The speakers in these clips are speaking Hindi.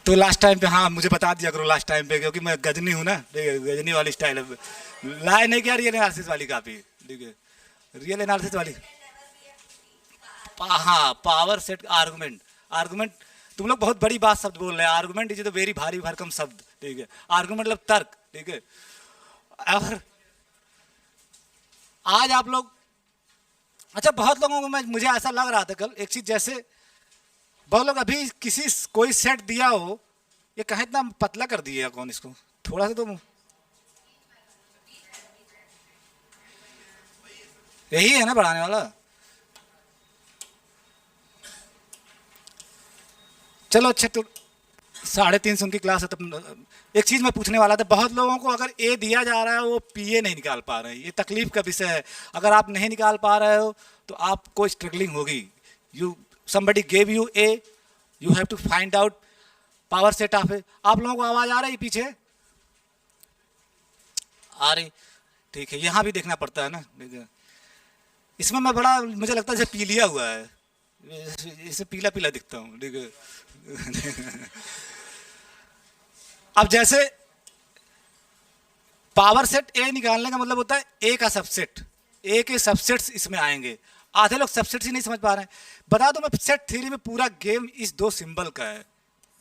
तो लास्ट टाइम पे, हाँ मुझे बता दिया करो लास्ट टाइम पे, क्योंकि मैं गजनी हूँ ना, ठीक है, गजनी वाली स्टाइल है। लाए नहीं क्या रियल एनालिसिस वाली कापी, ठीक है, रियल एनालिसिस वाली। हाँ, पावर सेट आर्गुमेंट। आर्गुमेंट, तुम लोग बहुत बड़ी बात शब्द बोल रहे हैं, आर्गुमेंट इज तो वेरी भारी भरकम शब्द, ठीक है। आर्गुमेंट मतलब तर्क, ठीक है। और आज आप लोग, अच्छा बहुत लोगों को, मैं मुझे ऐसा लग रहा था कल एक चीज, जैसे बहुत लोग अभी किसी कोई सेट दिया हो, ये कहीं इतना पतला कर दिया कौन इसको, थोड़ा सा तो यही है ना बढ़ाने वाला। चलो अच्छा, तो 3:30 उनकी क्लास है, तो एक चीज मैं पूछने वाला था, बहुत लोगों को अगर ए दिया जा रहा है वो पीए नहीं निकाल पा रहे हैं, ये तकलीफ का विषय है। अगर आप नहीं निकाल पा रहे हो तो आपको स्ट्रगलिंग होगी। You somebody gave you A, you have to find out power set of A. आप लोगों को आवाज आ रही है पीछे? आ रही, ठीक है। यहाँ भी देखना पड़ता है ना, ठीक है। इसमें मैं बड़ा, मुझे लगता है जैसे पी लिया हुआ है, इसे पीला पीला दिखता हूँ, ठीक है। अब जैसे पावर सेट ए निकालने का मतलब होता है ए का सबसेट, ए के सबसेट्स इसमें आएंगे। आधे लोग सबसेट्स ही नहीं समझ पा रहे हैं। बता दो, मैं सेट थ्योरी में पूरा गेम इस दो सिंबल का है।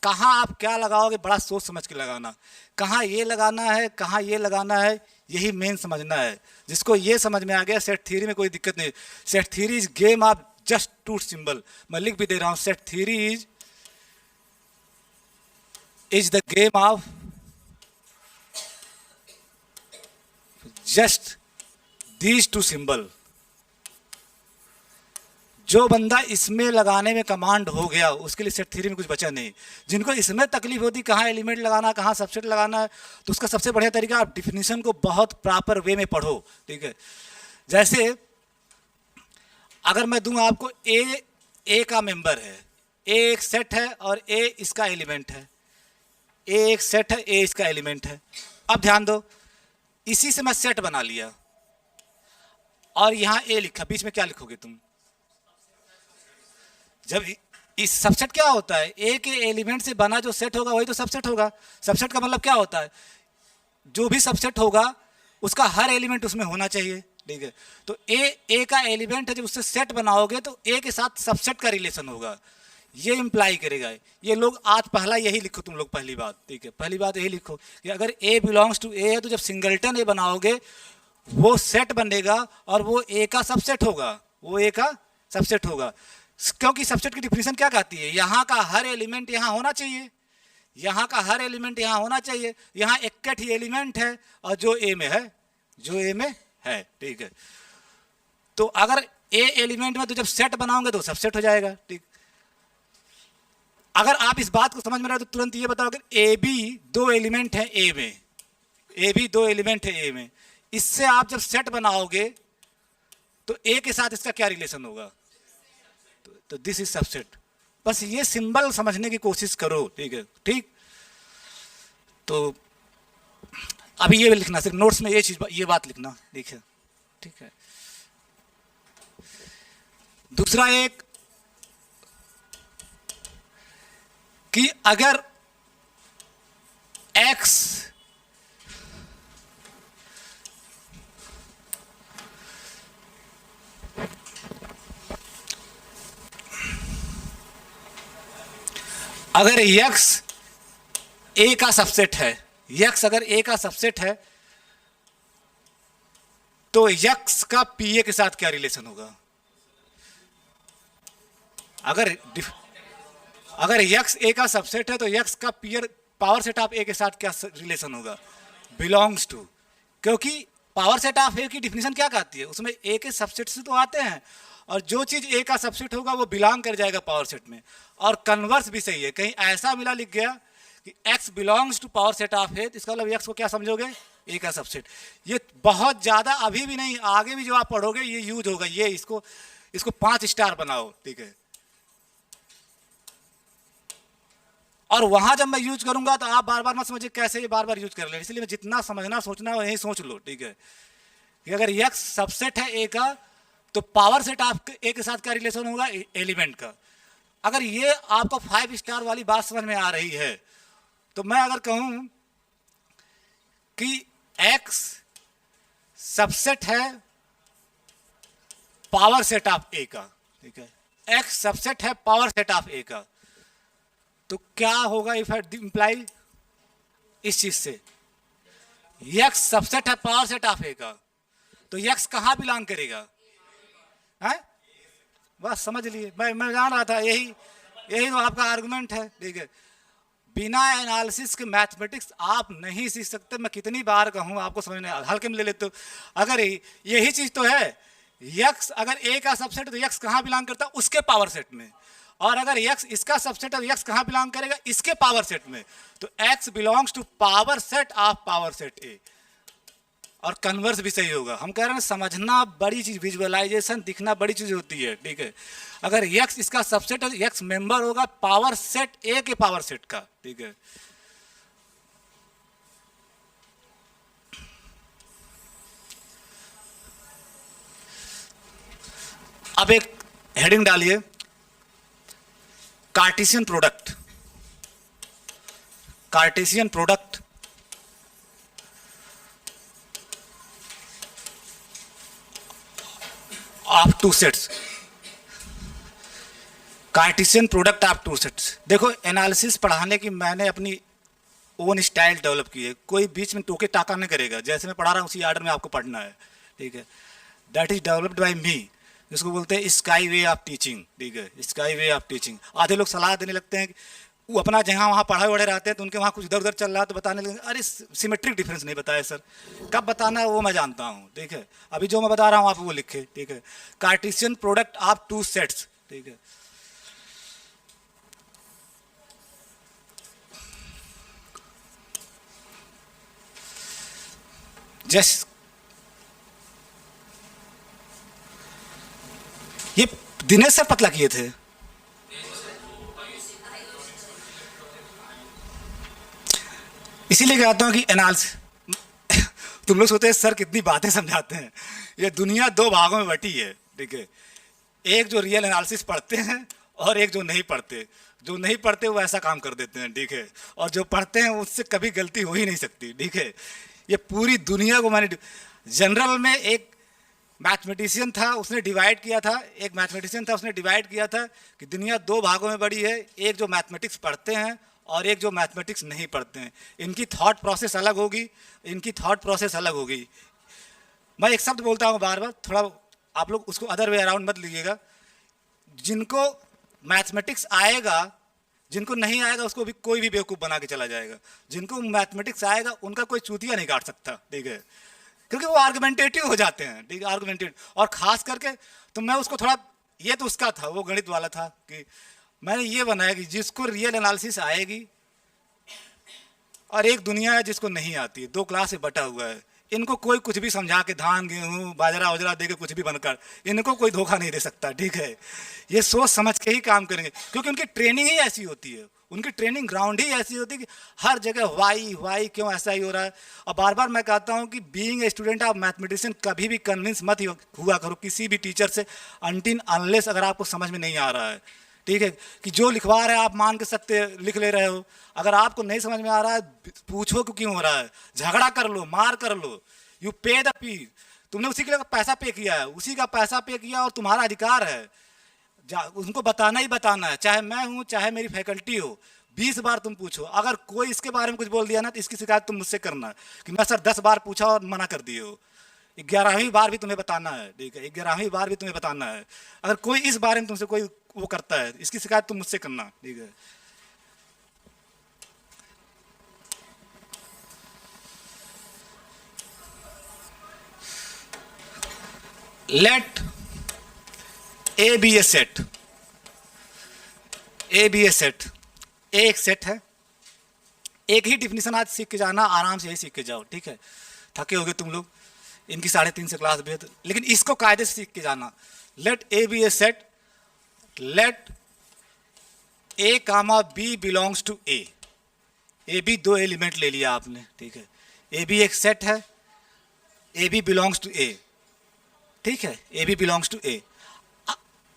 कहाँ आप क्या लगाओगे, बड़ा सोच समझ के लगाना। कहाँ ये लगाना है, कहाँ ये लगाना है, यही मेन समझना है। जिसको ये समझ में आ गया, सेट थ्योरी में कोई दिक्कत नहीं। Set theory is game of just two symbol. मैं लिख भी दे रहा हूं, set theory is the game of just these two symbol. जो बंदा इसमें लगाने में कमांड हो गया, उसके लिए सेट थ्योरी में कुछ बचा नहीं। जिनको इसमें तकलीफ होती कहाँ एलिमेंट लगाना, कहाँ सबसेट लगाना है, तो उसका सबसे बढ़िया तरीका, आप डिफिनीशन को बहुत प्रॉपर वे में पढ़ो, ठीक है। जैसे अगर मैं दूं आपको ए का मेंबर है, ए एक सेट है और ए इसका एलिमेंट है। ए एक सेट है, ए इसका एलिमेंट है। अब ध्यान दो, इसी से मैं सेट बना लिया और यहां ए लिखा, बीच में क्या लिखोगे तुम? जब इस सबसेट क्या होता है, ए के एलिमेंट से बना जो सेट होगा वही तो सबसेट होगा। सबसेट का मतलब क्या होता है, जो भी सबसेट होगा उसका हर एलिमेंट उसमें होना चाहिए, ठीक है। तो ए का एलिमेंट है, जब उससे सेट बनाओगे तो ए के साथ सबसेट का रिलेशन होगा, ये इंप्लाई करेगा। ये लोग आज पहला यही लिखो तुम लोग, पहली बात, ठीक है, पहली बात यही लिखो कि अगर ए बिलोंग्स टू ए है तो जब सिंगल्टन ए बनाओगे वो सेट बनेगा और वो ए का सबसेट होगा, वो ए का सबसेट होगा। क्योंकि सबसेट की डिफिनीशन क्या कहती है, यहां का हर एलिमेंट यहां होना चाहिए, यहां का हर एलिमेंट यहां होना चाहिए। यहां इकट्ठ ही एलिमेंट है और जो ए में है, जो ए में है, ठीक है। तो अगर ए एलिमेंट में, तो जब सेट बनाओगे तो सबसेट हो जाएगा, ठीक। अगर आप इस बात को समझ में रहे तो तुरंत ये बताओ, अगर ए बी दो एलिमेंट है ए में, ए बी दो एलिमेंट है ए में, इससे आप जब सेट बनाओगे तो ए के साथ इसका क्या रिलेशन होगा, तो दिस इज सबसेट। बस ये सिंबल समझने की कोशिश करो, ठीक है, ठीक। तो अभी ये लिखना, सिर्फ नोट्स में ये चीज, ये बात लिखना, ठीक है, ठीक है। दूसरा एक कि अगर x अगर x a का सबसेट है, x अगर a का सबसेट है तो x का pa के साथ क्या रिलेशन होगा? अगर x a का सबसेट है तो x का पावर सेट ऑफ a के साथ क्या रिलेशन होगा? Belongs to. क्योंकि पावर सेट ऑफ a की डिफिनीशन क्या कहती है, उसमें a के सबसेट से तो आते हैं, और जो चीज a का सबसेट होगा वो बिलोंग कर जाएगा पावर सेट में। और कन्वर्स भी सही है, कहीं ऐसा मिला लिख गया कि x belongs to power set of a, इसका मतलब x को क्या समझोगे, a का सबसेट। ये बहुत ज्यादा, अभी भी नहीं, आगे भी जो आप पढ़ोगे ये यूज होगा। ये इसको 5 स्टार बनाओ, ठीक है। और वहां जब मैं यूज करूंगा तो आप बार बार मत समझिए कैसे ये बार बार यूज कर ले, इसलिए मैं जितना समझना सोचना है वही सोच लो, ठीक है। कि अगर x सबसेट है a का तो पावर सेट ऑफ a के साथ क्या रिलेशन होगा, एलिमेंट का। अगर ये आपको 5 स्टार वाली बात समझ में आ रही है, तो मैं अगर कहूं कि x सबसेट है पावर सेट ऑफ ए का, ठीक है, x सबसेट है पावर सेट ऑफ ए का, तो क्या होगा इफ आई इंप्लाई इस चीज से, x सबसेट है पावर सेट ऑफ ए का, तो x कहां बिलोंग करेगा, है? बस समझ लिए, मैं जान रहा था यही तो आपका आर्गुमेंट है, ठीक है। बिना एनालिसिस के मैथमेटिक्स आप नहीं सीख सकते। मैं कितनी बार कहूँ आपको समझने, हल्के में ले लेते हो। अगर यही चीज तो है, यक्स अगर ए का सबसेट तो यक्स कहाँ बिलोंग करता है, उसके पावर सेट में, और अगर यक्स इसका सबसेट है तो यक्स कहाँ बिलोंग करेगा, इसके पावर सेट में। तो X belongs to power set of power set A, और कन्वर्स भी सही होगा। हम कह रहे हैं समझना बड़ी चीज, विजुअलाइजेशन दिखना बड़ी चीज होती है, ठीक है। अगर यक्स इसका सबसेट है तो यक्स मेंबर होगा पावर सेट ए के पावर सेट का, ठीक है। अब एक हेडिंग डालिए, Cartesian product, Cartesian product of two sets, Cartesian product of two sets. देखो एनालिसिस पढ़ाने की मैंने अपनी ओन स्टाइल डेवलप की है, कोई बीच में टोके टाका नहीं करेगा, जैसे मैं पढ़ा रहा हूँ उसी आर्डर में आपको पढ़ना है, ठीक है। दैट इज डेवलप्ड बाय मी, जिसको बोलते हैं स्काई वे ऑफ टीचिंग, ठीक है, स्काई वे ऑफ टीचिंग। आधे लोग सलाह देने लगते हैं कि वो अपना जहाँ वहाँ पढ़े वढ़े रहते हैं तो उनके वहाँ कुछ इधर उधर चल रहा है तो बताने लगे, अरे सिमेट्रिक डिफरेंस नहीं बताया सर, कब बताना है वो मैं जानता हूँ, ठीक है। अभी जो मैं बता रहा हूँ आप वो लिखे, ठीक है। Cartesian product of two sets, ठीक है। जस्ट ये दिनेश सर पतला किए थे, इसीलिए कहता हूं कि एनालिसिस तुम लोग सोचते हैं सर कितनी बातें समझाते हैं। ये दुनिया दो भागों में बटी है, ठीक है। एक जो रियल एनालिसिस पढ़ते हैं और एक जो नहीं पढ़ते। जो नहीं पढ़ते वो ऐसा काम कर देते हैं, ठीक है, और जो पढ़ते हैं उससे कभी गलती हो ही नहीं सकती, ठीक है। ये पूरी दुनिया को मैंने जनरल में एक मैथमेटिशियन था उसने डिवाइड किया था, एक मैथमेटिशियन था उसने डिवाइड किया था कि दुनिया दो भागों में बड़ी है, एक जो मैथमेटिक्स पढ़ते हैं और एक जो मैथमेटिक्स नहीं पढ़ते हैं। इनकी थॉट प्रोसेस अलग होगी, इनकी थॉट प्रोसेस अलग होगी। मैं एक शब्द बोलता हूँ बार बार, थोड़ा आप लोग उसको अदर वे अराउंड मत लीजिएगा। जिनको मैथमेटिक्स आएगा, जिनको नहीं आएगा उसको भी कोई भी बेवकूफ़ बना के चला जाएगा। जिनको मैथमेटिक्स आएगा उनका कोई चूतिया नहीं काट सकता, ठीक है, क्योंकि वो आर्गुमेंटेटिव हो जाते हैं, ठीक है, आर्गुमेंटेटिव। और खास करके तो मैं उसको थोड़ा, ये तो उसका था, वो गणित वाला था, कि मैंने ये बनाया कि जिसको रियल एनालिसिस आएगी और एक दुनिया है जिसको नहीं आती, दो क्लास से बटा हुआ है। इनको कोई कुछ भी समझा के धान गेहूँ बाजरा वजरा दे के कुछ भी बनकर इनको कोई धोखा नहीं दे सकता, ठीक है। ये सोच समझ के ही काम करेंगे, क्योंकि उनकी ट्रेनिंग ही ऐसी होती है, उनकी ट्रेनिंग ग्राउंड ही ऐसी होती है कि हर जगह वाई क्यों ऐसा ही हो रहा है। और बार बार मैं कहता हूँ कि being a student of mathematician कभी भी कन्विंस मत हुआ करो किसी भी टीचर से, अनटिल अनलेस अगर आपको समझ में नहीं आ रहा है, ठीक है, कि जो लिखवा रहे हैं आप मान के सकते लिख ले रहे हो। अगर आपको नहीं समझ में आ रहा है पूछो क्यों हो रहा है, झगड़ा कर लो, मार कर लो, यू पे द फी। तुमने उसी के लिए पैसा पे किया है, उसी का पैसा पे किया और तुम्हारा अधिकार है, उनको बताना ही बताना है, चाहे मैं हूँ चाहे मेरी फैकल्टी हो। 20 बार तुम पूछो, अगर कोई इसके बारे में कुछ बोल दिया ना तो इसकी शिकायत तुम मुझसे करना कि मैं सर 10 बार पूछा और मना कर दिए हो। 11वीं बार भी तुम्हें बताना है, ठीक है, 11वीं बार भी तुम्हें बताना है। अगर कोई इस बारे में तुमसे कोई वो करता है, इसकी शिकायत तुम मुझसे करना, ठीक है। Let A B a set, A B a set, A एक सेट है। एक ही डिफिनीशन आज सीख के जाना, आराम से यही सीख के जाओ, ठीक है। थके होगे तुम लोग, इनकी 3:30 से क्लास भी है, लेकिन इसको कायदे से सीख के जाना। Let A B a set, let A comma B belongs to A. A B दो एलिमेंट ले लिया आपने, ठीक है। ए बी एक सेट है, ए बी बिलोंग्स टू ए, ठीक है, ए बी बिलोंग्स टू ए।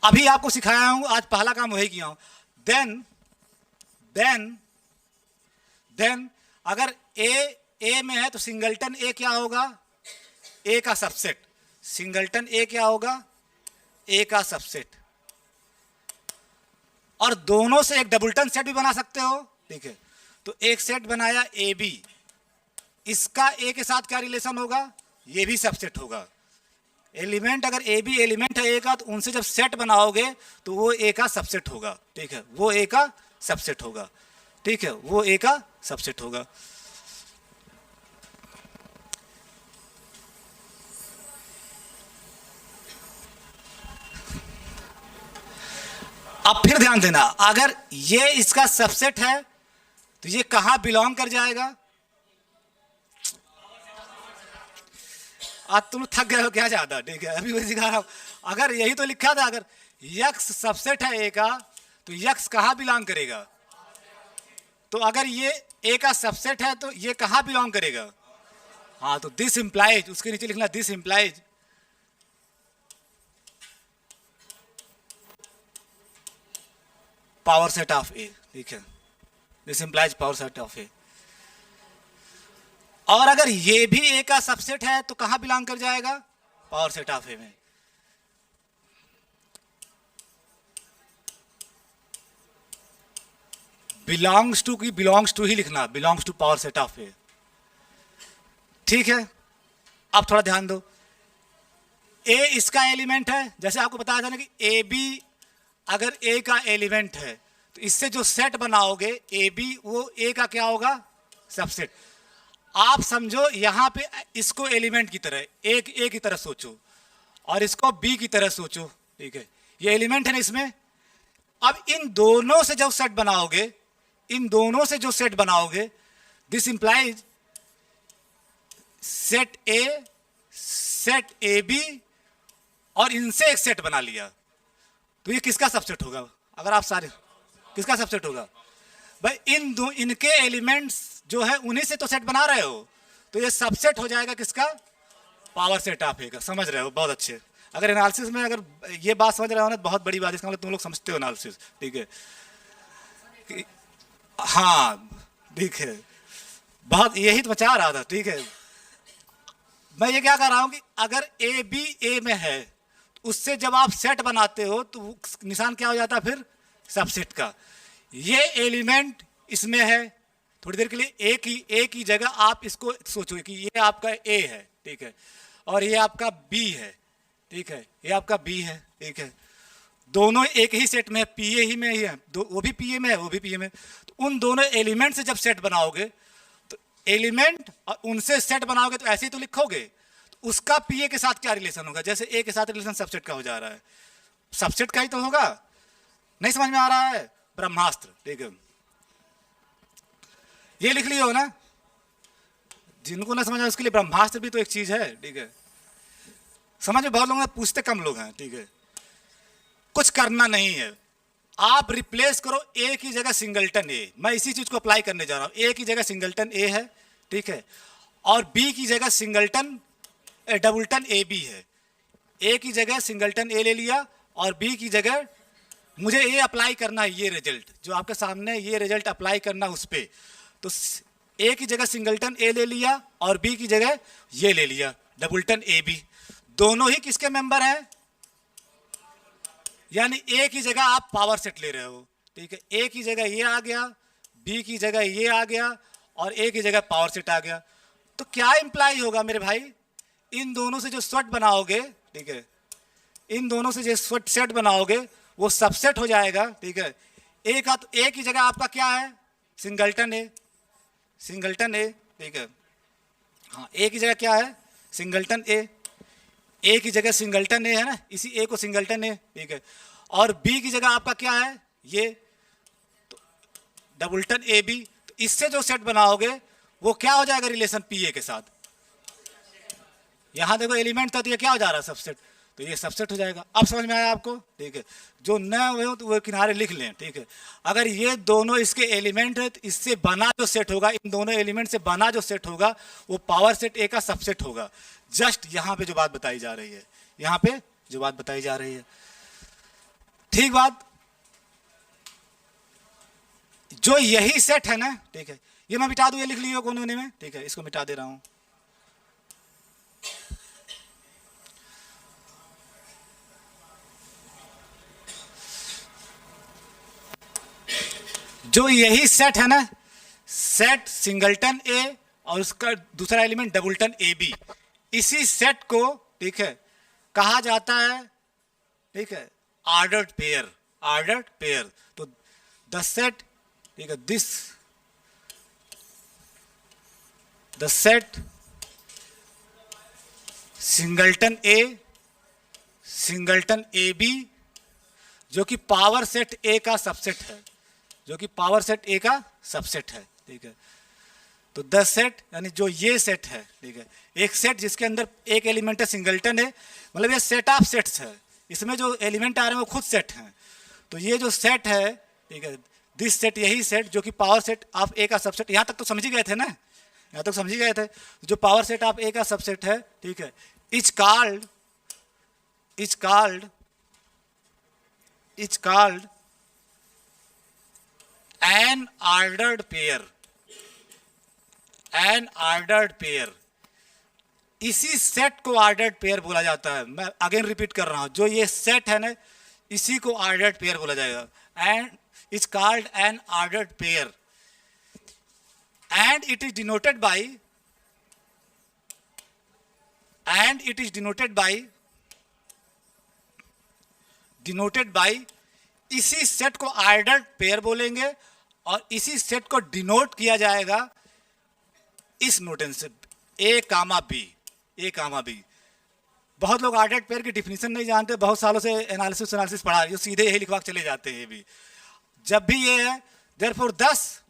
अभी आपको सिखाया हूं, आज पहला काम वही किया हूं। देन देन देन अगर ए में है तो सिंगलटन ए क्या होगा? ए का सबसेट। सिंगलटन ए क्या होगा? ए का सबसेट। और दोनों से एक डबलटन सेट भी बना सकते हो। ठीक है, तो एक सेट बनाया ए बी, इसका ए के साथ क्या रिलेशन होगा? ये भी सबसेट होगा। एलिमेंट अगर ए बी एलिमेंट है ए का, तो उनसे जब सेट बनाओगे तो वो ए का सबसेट होगा। ठीक है, वो ए का सबसेट होगा। ठीक है, वो ए का सबसेट होगा। अब फिर ध्यान देना, अगर ये इसका सबसेट है तो ये कहां बिलोंग कर जाएगा? आज तुम थक गए हो क्या ज्यादा? ठीक है, अभी वही सिखा रहा हूं। अगर यही तो लिखा था, अगर यक्स सबसेट है ए का तो यक्स कहां बिलोंग करेगा? तो अगर ये ए का सबसेट है तो ये कहां बिलोंग करेगा? हाँ, तो दिस इंप्लाइज, उसके नीचे लिखना this implies power set of A. ठीक है, this implies power set of A. और अगर ये भी ए का सबसेट है तो कहां बिलोंग कर जाएगा? पावर सेट ऑफ ए में। बिलोंग्स टू की बिलोंग्स टू ही लिखना, belongs to power set of A. ठीक है, अब थोड़ा ध्यान दो। ए इसका एलिमेंट है, जैसे आपको बताया था ना कि ए बी अगर ए का एलिमेंट है तो इससे जो सेट बनाओगे ए बी, वो ए का क्या होगा? सबसेट। आप समझो यहां पे इसको एलिमेंट की तरह ए की तरह सोचो और इसको बी की तरह सोचो। ठीक है, ये एलिमेंट है ना इसमें। अब इन दोनों से जो सेट बनाओगे, इन दोनों से जो सेट बनाओगे, this implies set A B, और इनसे एक सेट बना लिया तो ये किसका सबसेट होगा? अगर आप सारे, किसका सबसेट होगा भाई? इनके एलिमेंट्स जो है उन्हीं से तो सेट बना रहे हो, तो ये सबसेट हो जाएगा किसका? पावर सेट ऑफ ए का। समझ रहे हो? बहुत अच्छे। अगर एनालिसिस में अगर ये बात समझ रहे हो ना, बहुत बड़ी बात, इसका मतलब तुम लोग समझते हो एनालिसिस। ठीक है, हाँ ठीक है, बहुत यही तो बचा रहा था। ठीक है, मैं ये क्या कर रहा हूं कि अगर ए बी ए में है तो उससे जब आप सेट बनाते हो तो निशान क्या हो जाता है फिर? सबसेट का। ये एलिमेंट इसमें है, थोड़ी देर के लिए ए की जगह आप इसको सोचो कि ये आपका ए है। ठीक है, और ये आपका बी है। ठीक है, ये आपका बी है। ठीक है, दोनों एक ही सेट में है, पीए ही में ही है, वो भी पीए में है, वो भी पीए में। तो उन दोनों एलिमेंट से जब सेट बनाओगे तो एलिमेंट और उनसे सेट बनाओगे तो ऐसे ही तो लिखोगे, तो उसका पीए के साथ क्या रिलेशन होगा? जैसे ए के साथ रिलेशन सबसेट का हो जा रहा है, सबसेट का ही तो होगा। नहीं समझ में आ रहा है? ब्रह्मास्त्र। ठीक है, ये लिख लियो ना, जिनको ना समझ आए उसके लिए ब्रह्मास्त्र भी तो एक चीज है। ठीक है, समझ में बहुत लोग हैं, पूछते कम लोग हैं। ठीक है, कुछ करना नहीं है, आप रिप्लेस करो ए की जगह सिंगलटन ए। मैं इसी चीज को अप्लाई करने जा रहा हूं। ए की जगह सिंगलटन ए है। ठीक है, और बी की जगह सिंगलटन डबलटन ए बी है। ए की जगह सिंगलटन ए ले लिया और बी की जगह मुझे ए अप्लाई करना है, ये रिजल्ट जो आपके सामने, ये रिजल्ट अप्लाई करना उस पर। तो ए की जगह सिंगलटन ए ले लिया और बी की जगह ये ले लिया डबलटन ए बी। दोनों ही किसके मेंबर हैं? यानी ए की जगह आप पावर सेट ले रहे हो। ठीक है, ए की जगह ये आ गया, बी की जगह ये आ गया और ए की जगह पावर सेट आ गया। तो क्या इंप्लाई होगा मेरे भाई? इन दोनों से जो सेट बनाओगे, ठीक है, इन दोनों से जो सेट बनाओगे वो सबसेट हो जाएगा। ठीक है, ए का तो ए की जगह आपका क्या है? सिंगलटन ए, सिंगलटन ए। ठीक है, हाँ, ए की जगह क्या है? सिंगलटन ए की जगह सिंगलटन ए है ना, इसी ए को सिंगलटन ए। ठीक है, और बी की जगह आपका क्या है? ये तो डबलटन ए बी। तो इससे जो सेट बनाओगे वो क्या हो जाएगा रिलेशन पी ए के साथ? यहां देखो एलिमेंट था तो ये क्या हो जा रहा है? सबसेट। तो ये सबसेट हो जाएगा। अब समझ में आया आपको? ठीक है, जो न हुए हो तो वो किनारे लिख लें। ठीक है, अगर ये दोनों इसके एलिमेंट है तो इससे बना जो सेट होगा, इन दोनों एलिमेंट से बना जो सेट होगा वो पावर सेट ए का सबसेट होगा। जस्ट यहां पे जो बात बताई जा रही है, यहां पे जो बात बताई जा रही है। ठीक बात, जो यही सेट है ना, ठीक है, ये मैं मिटा दूं, ये लिख लियो कोने में, ठीक है, इसको मिटा दे रहा हूं। जो यही सेट है ना, सेट सिंगलटन ए और उसका दूसरा एलिमेंट डबलटन ए बी, इसी सेट को, ठीक है, कहा जाता है, ठीक है, ऑर्डर्ड पेयर, ऑर्डर्ड पेयर। तो द सेट, ठीक है, this the set singleton A, singleton A B, जो कि पावर सेट ए का सबसेट है, जो कि पावर सेट ए का सबसेट है, ठीक है। तो द सेट यानी जो ये सेट है, ठीक है, एक सेट जिसके अंदर एक एलिमेंट है सिंगलटन है, मतलब ये सेट ऑफ सेट्स है, इसमें जो एलिमेंट आ रहे हैं वो खुद सेट हैं। तो ये जो सेट है, ठीक है, दिस सेट, यही सेट जो कि पावर सेट ऑफ ए का सबसेट, यहां तक तो समझ ही गए थे ना, यहां तक समझ ही गए थे, जो पावर सेट ऑफ ए का सबसेट है, ठीक है, is called an ordered pair, N ordered pair. इसी सेट को ऑर्डर्ड पेयर बोला जाता है। मैं अगेन रिपीट कर रहा हूं, जो ये सेट है ना, इसी को ऑर्डर्ड पेयर बोला जाएगा, and is called an ordered pair, and it is denoted by इसी सेट को ऑर्डर्ड पेयर बोलेंगे, और इसी सेट को डिनोट किया जाएगा इस नोटेशन से, ए कामा बी। बहुत लोग ऑर्डर्ड पेयर की डिफिनीशन नहीं जानते, बहुत सालों से एनालिसिस पढ़ा रही हो, सीधे यही लिखवा के चले जाते हैं। भी जब भी ये है, देयरफॉर 10,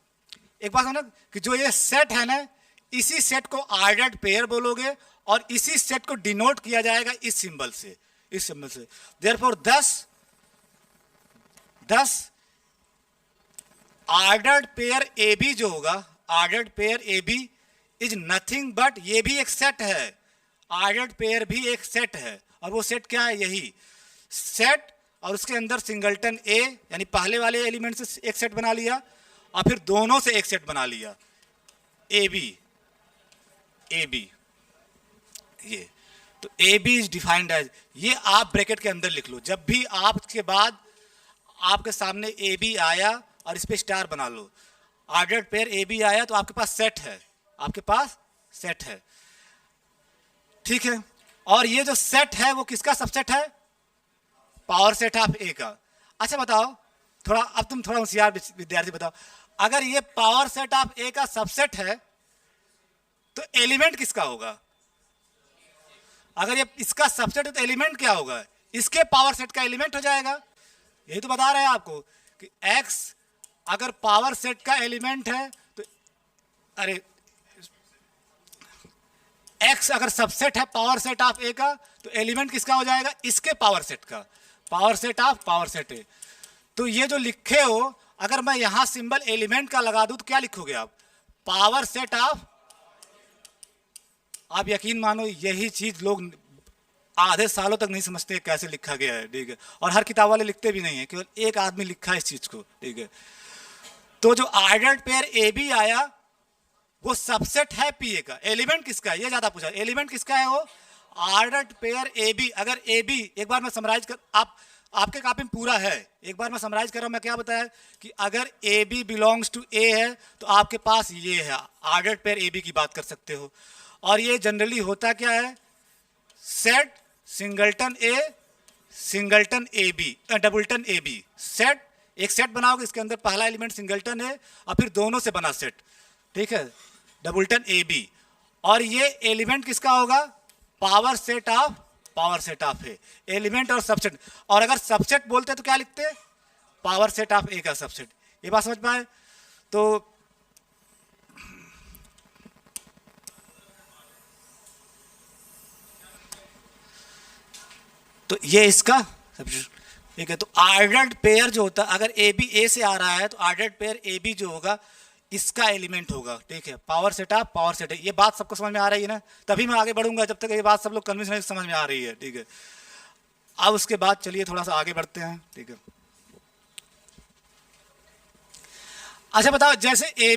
एक बात समझना कि जो ये सेट है ना, इसी सेट को ऑर्डर्ड पेयर बोलोगे, और इसी सेट को डिनोट किया जाएगा इस सिंबल से, therefore 10 ordered pair A B जो होगा, ordered pair A B is nothing but, ये भी एक सेट है, ऑर्डर्ड पेयर भी एक सेट है, और वो सेट क्या है, यही सेट, और उसके अंदर सिंगलटन ए, यानी पहले वाले एलिमेंट से एक सेट बना लिया, और फिर दोनों से एक सेट बना लिया, ए बी, ये तो A B is defined as, ये आप ब्रैकेट के अंदर लिख लो। जब भी आपके बाद आपके सामने ए बी आया और इस पे स्टार बना लो, ऑर्डर्ड पेयर ए बी आया, तो आपके पास सेट है, ठीक है। और ये जो सेट है वो किसका सबसेट है, पावर सेट ऑफ ए का। अच्छा बताओ, अब तुम थोड़ा होशियार विद्यार्थी बताओ, अगर ये पावर सेट ऑफ ए का सबसेट है तो एलिमेंट किसका होगा? अगर ये इसका सबसेट है तो एलिमेंट क्या होगा? इसके पावर सेट का एलिमेंट हो जाएगा। यही तो बता रहे हैं आपको कि x अगर पावर सेट का एलिमेंट है तो, अरे x अगर सबसेट है पावर सेट ऑफ ए का, तो एलिमेंट किसका हो जाएगा? इसके पावर सेट का, power set of power set ए। तो ये जो लिखे हो, अगर मैं यहां सिंबल एलिमेंट का लगा दूं तो क्या लिखोगे आप? Power set of. आप यकीन मानो यही चीज लोग आधे सालों तक नहीं समझते कैसे लिखा गया है, ठीक है। और हर किताब वाले लिखते भी नहीं है, केवल एक आदमी लिखा है इस चीज को, ठीक है। तो जो ऑर्डर्ड पेयर ए बी आया वो सबसेट है पी ए का। एलिमेंट किसका है ये ज्यादा पूछा, एलिमेंट किसका है? वो ऑर्डर्ड पेयर ए बी। अगर ए बी, एक बार मैं समराइज कर, आपके कॉपी में पूरा है, एक बार मैं समराइज कर रहा हूं। मैं क्या बताया कि अगर ए बी बिलोंग्स टू ए है तो आपके पास ये है, ऑर्डर्ड पेयर ए बी की बात कर सकते हो। और ये जनरली होता क्या है? Set singleton A B, doubleton A B. Set, एक सेट बनाओगे, इसके अंदर पहला एलिमेंट सिंगलटन है और फिर दोनों से बना सेट, ठीक है, डबलटन ए बी। और ये एलिमेंट किसका होगा? Power set of A. Element और सबसेट। और अगर सबसेट बोलते तो क्या लिखते? पावर सेट ऑफ ए का सबसेट। ये बात समझ पाए? तो ये इसका सबसेट, ठीक है। तो ऑर्डर्ड पेयर जो होता है, अगर ए बी ए से आ रहा है तो ऑर्डर्ड पेयर ए बी जो होगा इसका एलिमेंट होगा, ठीक है। Power set of power set है। ये बात सबको समझ में आ रही है ना? तभी मैं आगे बढ़ूंगा, जब तक ये बात सब लोग कन्विंस नहीं समझ में आ रही है, ठीक है। अब उसके बाद चलिए थोड़ा सा आगे बढ़ते हैं, ठीक है। अच्छा बताओ, जैसे ए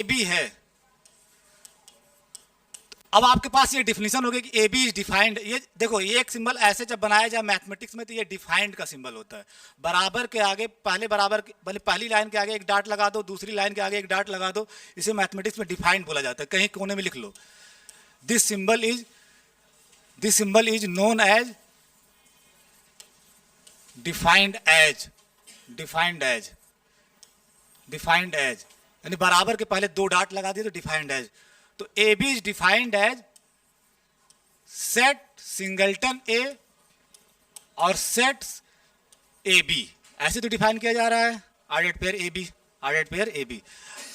बी है, अब आपके पास ये डिफिनीशन हो गया कि ए बी इज डिफाइंड। ये देखो, ये एक सिंबल ऐसे जब बनाया जाए मैथमेटिक्स में तो ये डिफाइंड का सिंबल होता है। बराबर के आगे पहली लाइन के आगे एक डॉट लगा दो, दूसरी लाइन के आगे एक डॉट लगा दो, इसे मैथमेटिक्स में डिफाइंड बोला जाता है। कहीं कोने में लिख लो, this symbol is known as defined as. यानी बराबर के पहले दो डॉट लगा दिए तो डिफाइंड एज। तो A B is defined as set singleton A और सेट ए बी, ऐसे तो डिफाइन किया जा रहा है ऑर्डर्ड पेयर ए बी।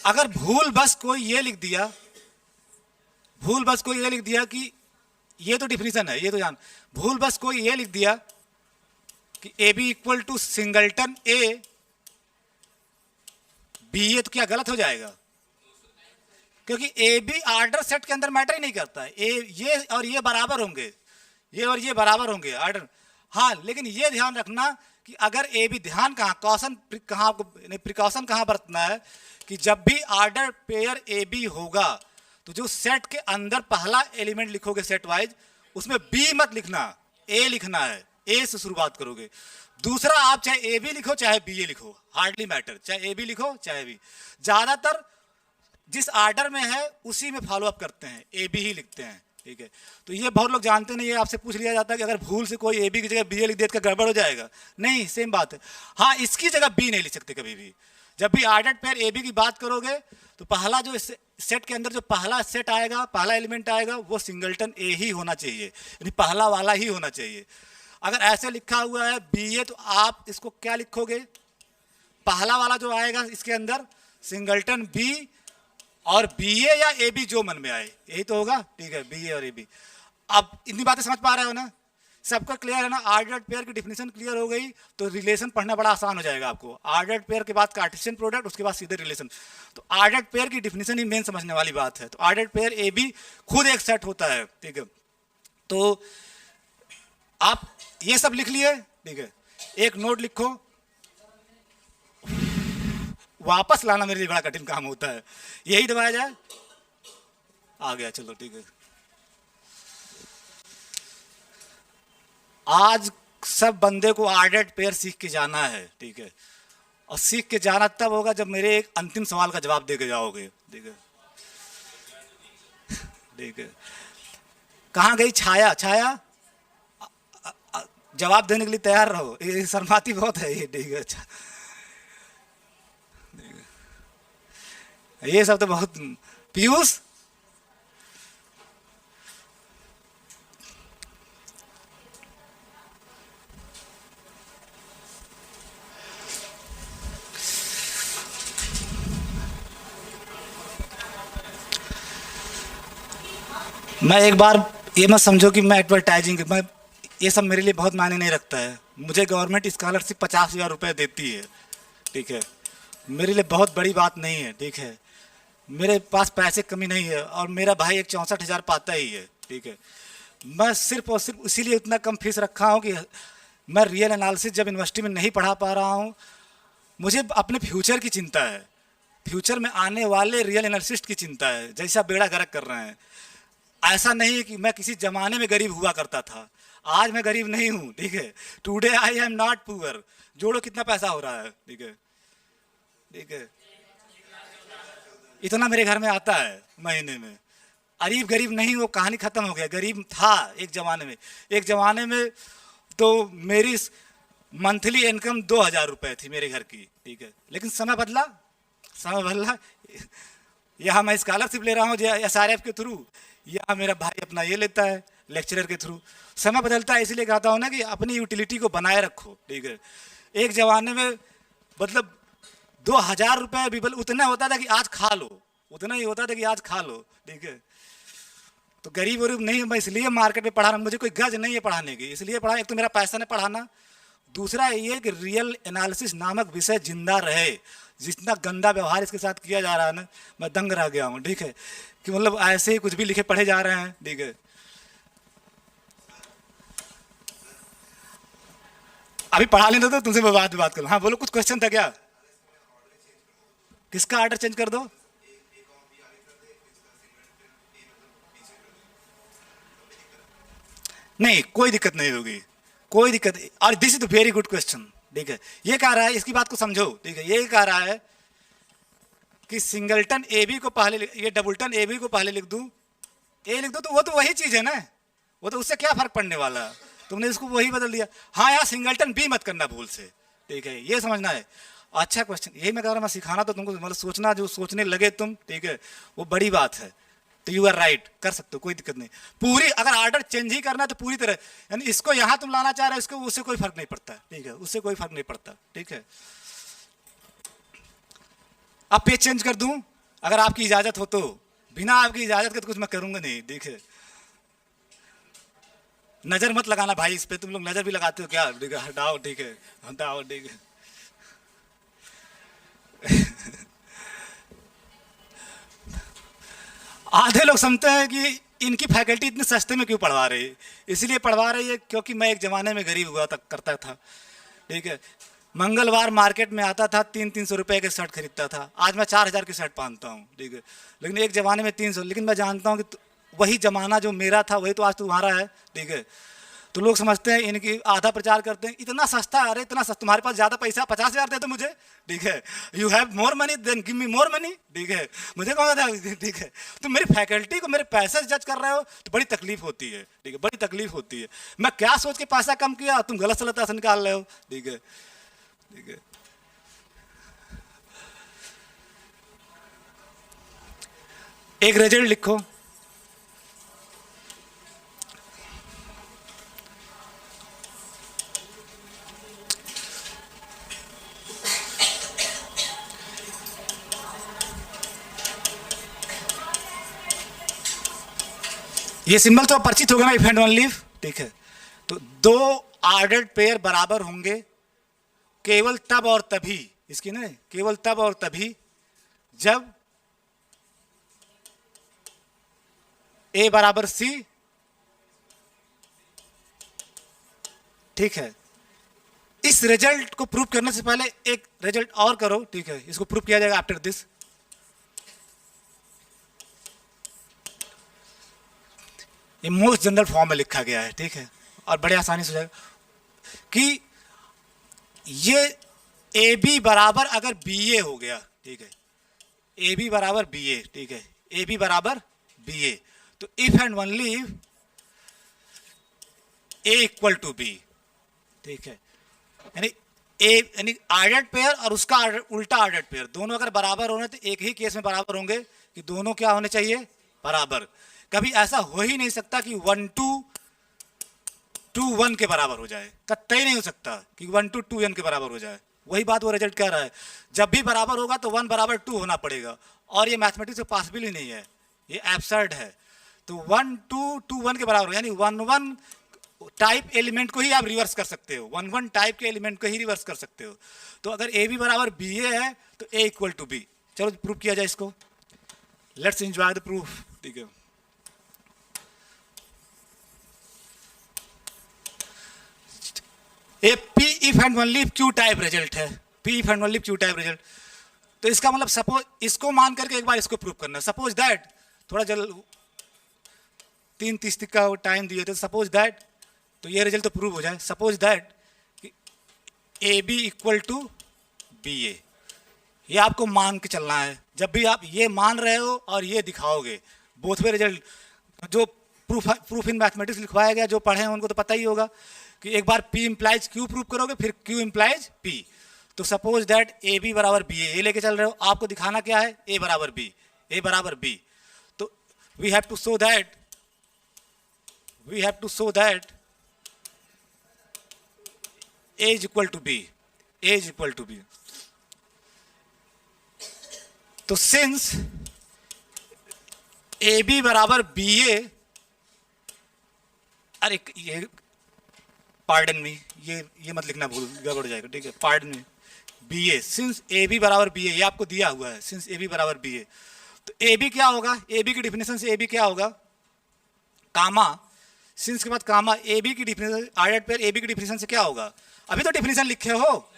अगर भूल बस कोई ये लिख दिया कि ये तो डिफिनीशन है, ये तो जान, भूल बस कोई ये लिख दिया कि A B equal to singleton A B, ये तो क्या गलत हो जाएगा? क्योंकि ए बी ऑर्डर सेट के अंदर मैटर ही नहीं करता है। ये और ये बराबर होंगे, ये और ये बराबर होंगे ऑर्डर। हाँ, लेकिन ये ध्यान रखना कि अगर ए बी, ध्यान प्रिकॉशन कहाँ बरतना है कि जब भी ऑर्डर पेयर ए बी होगा तो जो सेट के अंदर पहला एलिमेंट लिखोगे सेट वाइज, उसमें बी मत लिखना, ए लिखना है। ए से शुरुआत करोगे। दूसरा, आप चाहे ए बी लिखो चाहे बी ए लिखो, हार्डली मैटर, चाहे ए बी लिखो चाहे बी, ज्यादातर जिस ऑर्डर में है उसी में फॉलो अप करते हैं, ए बी ही लिखते हैं। ठीक है, तो ये बहुत लोग जानते नहीं, ये आपसे पूछ लिया जाता है कि अगर भूल से कोई ए बी की जगह बी ए लिख दे तो गड़बड़ हो जाएगा। नहीं, सेम बात है। हाँ, इसकी जगह बी नहीं लिख सकते कभी भी। जब भी ऑर्डर्ड पेयर ए बी की बात करोगे तो पहला जो सेट के अंदर जो पहला सेट आएगा, पहला एलिमेंट आएगा, वो सिंगल्टन ए ही होना चाहिए, यानी पहला वाला ही होना चाहिए। अगर ऐसे लिखा हुआ है बी ए तो आप इसको क्या लिखोगे? पहला वाला जो आएगा इसके अंदर सिंगल्टन बी और बी ए या ए बी, जो मन में आए, यही तो होगा। ठीक है, बी ए और ए बी। अब इतनी बातें समझ पा रहे हो ना? सबका क्लियर है ना? ऑर्डर्ड पेयर की डिफिनीशन क्लियर हो गई तो रिलेशन पढ़ना बड़ा आसान हो जाएगा आपको। ऑर्डर्ड पेयर के बाद कार्टेशियन प्रोडक्ट, उसके बाद सीधे रिलेशन। तो ऑर्डर्ड पेयर की डिफिनीशन ही मेन समझने वाली बात है। तो ऑर्डर्ड पेयर ए बी खुद एक सेट होता है। ठीक है, तो आप ये सब लिख लिए। ठीक है, एक नोट लिखो, वापस लाना मेरे लिए बड़ा कठिन काम होता है। यही दबाया जाए, आ गया, चलो ठीक है। आज सब बंदे को ऑर्डर्ड पेयर सीख के जाना है। ठीक है, और सीख के जाना तब होगा जब मेरे एक अंतिम सवाल का जवाब दे के जाओगे। ठीक है, ठीक है। कहाँ गई छाया? छाया, जवाब देने के लिए तैयार रहो, ये शर्माती बहुत है ये। ठीक है, अच्छा, ये सब तो बहुत। पीयूष, मैं एक बार ये मत समझो कि मैं एडवर्टाइजिंग, मैं ये सब मेरे लिए बहुत मायने नहीं रखता है। मुझे गवर्नमेंट स्कॉलरशिप 50,000 रुपये देती है। ठीक है, मेरे लिए बहुत बड़ी बात नहीं है। ठीक है, मेरे पास पैसे कमी नहीं है और मेरा भाई एक 64,000 पाता ही है। ठीक है, मैं सिर्फ और सिर्फ इसीलिए उतना कम फीस रखा हूँ कि मैं रियल एनालिसिस जब यूनिवर्सिटी में नहीं पढ़ा पा रहा हूँ, मुझे अपने फ्यूचर की चिंता है, फ्यूचर में आने वाले रियल एनालिसिस्ट की चिंता है, जैसा बेड़ा गर्क कर रहे हैं। ऐसा नहीं है कि मैं किसी जमाने में गरीब हुआ करता था, आज मैं गरीब नहीं हूँ। ठीक है, today I am not poor. जोड़ो कितना पैसा हो रहा है। ठीक है, ठीक है, इतना मेरे घर में आता है महीने में। अरीब गरीब नहीं, वो कहानी खत्म हो गया। गरीब था एक जमाने में तो मेरी मंथली इनकम 2,000 रुपये थी मेरे घर की। ठीक है, लेकिन समय बदला। यहाँ मैं स्कॉलरशिप ले रहा हूँ SRF के थ्रू, यहाँ मेरा भाई अपना ये लेता है लेक्चरर के थ्रू। समय बदलता है, इसलिए कहता हूँ ना कि अपनी यूटिलिटी को बनाए रखो। ठीक है, एक जमाने में मतलब 2,000 रुपये भी उतना होता था कि आज खा लो, उतना ही होता था कि आज खा लो। ठीक है, तो गरीब वरीब नहीं, मैं इसलिए मार्केट में पढ़ा रहा हूँ, मुझे कोई गज नहीं है पढ़ाने की, इसलिए पढ़ा। एक तो मेरा पैसा नहीं पढ़ाना, दूसरा ये कि रियल एनालिसिस नामक विषय जिंदा रहे। जितना गंदा व्यवहार इसके साथ किया जा रहा है ना, मैं दंग रह गया हूँ। ठीक है, कि मतलब ऐसे ही कुछ भी लिखे पढ़े जा रहे हैं। ठीक है, अभी पढ़ा लेना तो तुमसे मैं बात करूँ। हाँ बोलो, कुछ क्वेश्चन था क्या? किसका आर्डर चेंज कर दो? नहीं, कोई दिक्कत नहीं होगी, कोई दिक्कत नहीं। और this is the very good question. ठीक है, ये कह रहा है, इसकी बात को समझो। ठीक है, ये कह रहा है कि सिंगलटन ए बी को पहले ये डबलटन ए बी को पहले लिख दूं, ए लिख दो, तो वो तो वही चीज है ना, वो तो उससे क्या फर्क पड़ने वाला, तुमने इसको वही बदल दिया। हाँ, यहाँ सिंगलटन बी मत करना भूल से। ठीक है, ये समझना है। अच्छा क्वेश्चन, यही मैं कह रहा हूँ, मैं सिखाना तो तुमको, मतलब सोचना, जो सोचने लगे तुम, ठीक है, वो बड़ी बात है। तो यू आर राइट, कर सकते हो, कोई दिक्कत नहीं। पूरी अगर ऑर्डर चेंज ही करना है तो पूरी तरह, यानी इसको यहाँ तुम लाना चाह रहे हो, इसको, उससे कोई फर्क नहीं पड़ता। ठीक है, उससे कोई फर्क नहीं पड़ता। ठीक है, अब पेज चेंज कर दूं अगर आपकी इजाजत हो तो? बिना आपकी इजाजत के तो कुछ मैं करूंगा नहीं। देखिए, नजर मत लगाना भाई इस पे, तुम लोग नजर भी लगाते हो क्या? ठीक है, हटाओ। ठीक है, हटाओ। ठीक है, आधे लोग समझते हैं कि इनकी फैकल्टी इतने सस्ते में क्यों पढ़वा रही है। इसलिए पढ़वा रही है क्योंकि मैं एक ज़माने में गरीब हुआ तक करता था। ठीक है, मंगलवार मार्केट में आता था, 300-300 रुपए के शर्ट खरीदता था। आज मैं 4000 की शर्ट पहनता हूँ। ठीक है, लेकिन एक ज़माने में 300। लेकिन मैं जानता हूँ कि वही ज़माना जो मेरा था वही तो आज तुम्हारा है। ठीक है, तो लोग समझते हैं, इनकी आधा प्रचार करते हैं, इतना सस्ता। अरे इतना सस्ता, तुम्हारे पास ज़्यादा पैसा, 50,000 दे दो मुझे। ठीक है, you have more money then give me more money. ठीक है, मुझे कौन था? ठीक है, तुम मेरी फैकल्टी को मेरे पैसे से जज कर रहे हो तो बड़ी तकलीफ होती है। ठीक है, बड़ी तकलीफ होती है। मैं क्या सोच के पैसा कम किया, तुम गलत सलत ऐसा निकाल रहे हो। ठीक है, ठीक है, एक रिजल्ट लिखो। ये सिंबल तो परिचित होगा ना, इफ एंड ओनली इफ। ठीक है, तो दो ऑर्डर्ड पेयर बराबर होंगे केवल तब और तभी, इसकी ना, केवल तब और तभी जब ए बराबर सी। ठीक है, इस रिजल्ट को प्रूव करने से पहले एक रिजल्ट और करो। ठीक है, इसको प्रूव किया जाएगा आफ्टर दिस। ये मोस्ट जनरल फॉर्म में लिखा गया है। ठीक है, और बड़े आसानी से हो जाएगा कि ये ए बी बराबर अगर बी ए हो गया। ठीक है, ए बी बराबर बी ए। ठीक है, ए बी बराबर बी ए, तो if and only if A equal to B. ठीक है, यानी ए यानी ऑर्डर्ड पेयर और उसका उल्टा ऑर्डर्ड पेयर दोनों अगर बराबर होने तो एक ही केस में बराबर होंगे कि दोनों क्या होने चाहिए? बराबर। कभी ऐसा हो ही नहीं सकता कि 1 2 2 1 के बराबर हो जाए, कतई नहीं हो सकता कि 1 2 2 1 के बराबर हो जाए। वही बात वो रिजल्ट कह रहा है, जब भी बराबर होगा तो 1 बराबर 2 होना पड़ेगा, और ये मैथमेटिक्स में पॉसिबल ही नहीं है, ये एब्सर्ड है। तो 1 2 2 1 के बराबर, यानी 1 1 टाइप एलिमेंट को ही आप रिवर्स कर सकते हो, 1 1 टाइप के एलिमेंट को ही रिवर्स कर सकते हो। तो अगर ए बी बराबर बी ए है तो ए इक्वल टू बी। चलो प्रूफ किया जाए इसको, लेट्स एंजॉय द प्रूफ। ठीक है, A P if and only if Q type result है, P if and only Q type result. तो इसका मतलब सपोज इसको मान करके एक बार इसको प्रूव करना। सपोज दैट, थोड़ा जल 3:30 का टाइम दिए थे, सपोज दैट, तो ये रिजल्ट तो प्रूव हो जाए। Suppose that A B equal to B A, ये आपको मान के चलना है। जब भी आप ये मान रहे हो और ये दिखाओगे, बोथ वे रिजल्ट, जो प्रूफ इन मैथमेटिक्स लिखवाया गया, जो पढ़े हैं उनको तो पता ही होगा कि एक बार P इंप्लाइज Q प्रूव करोगे, फिर Q इंप्लाइज P। तो सपोज दैट ए बी बराबर बी ए लेके चल रहे हो, आपको दिखाना क्या है? ए बराबर बी, ए बराबर बी। तो we have to show that A is equal to B, A is equal to B। तो सिंस ए बी बराबर बी ए, अरे ये पार्डन मी, ये मत लिखना, भूल गड़बड़ जाएगा। ठीक है, pardon me, B A, since A B बराबर बी ए, ये आपको दिया हुआ है, सिंस ए बी बराबर बी ए। तो ए बी क्या होगा? ए बी की डिफिनेशन से ए बी क्या होगा? कामा, सिंस के बाद कामा, ए बी की definition, ordered pair A B की डिफिनेशन से क्या होगा? अभी तो डिफिनेशन लिखे हो,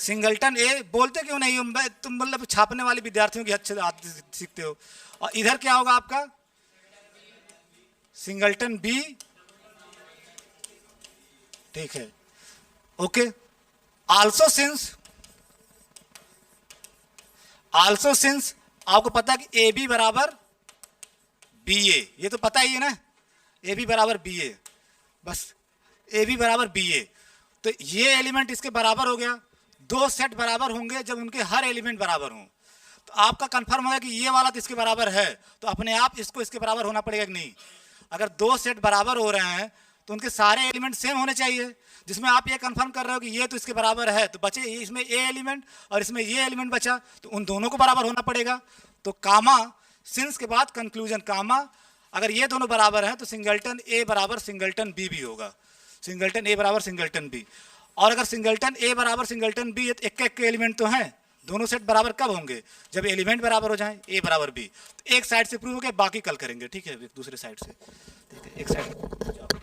सिंगलटन ए बोलते क्यों नहीं हो? तुम मतलब छापने वाले विद्यार्थियों की अच्छे आदत सीखते हो। और इधर क्या होगा आपका? Singleton B. ठीक है, ओके। आल्सो सिंस आपको पता है कि ए बी बराबर बी ए, ये तो पता ही है ना, ए बी बराबर बी ए, बस ए बी बराबर बी ए। तो ये एलिमेंट इसके बराबर हो गया। दो सेट बराबर होंगे जब उनके हर एलिमेंट बराबर हों। तो आपका कंफर्म होगा कि ये वाला तो इसके बराबर है, तो अपने आप इसको इसके बराबर होना पड़ेगा कि नहीं। अगर दो सेट बराबर हो रहे हैं तो उनके सारे एलिमेंट सेम होने चाहिए, जिसमें आप ये कंफर्म कर रहे हो कि ये तो इसके बराबर है, तो बचे इसमें ए एलिमेंट और इसमें ये एलिमेंट बचा, तो उन दोनों को बराबर होना पड़ेगा। तो कामा सिंस के बाद कंक्लूजन कामा, अगर ये दोनों बराबर हैं तो सिंगलटन ए बराबर सिंगलटन बी भी होगा, सिंगलटन ए बराबर सिंगलटन बी। और अगर सिंगलटन ए बराबर सिंगलटन बी, एक एक के एलिमेंट तो हैं, दोनों सेट बराबर कब होंगे? जब एलिमेंट बराबर हो जाएं, ए बराबर बी। एक साइड से प्रूव हो गया, बाकी कल करेंगे, ठीक है, दूसरे साइड से। ठीक है, एक साइड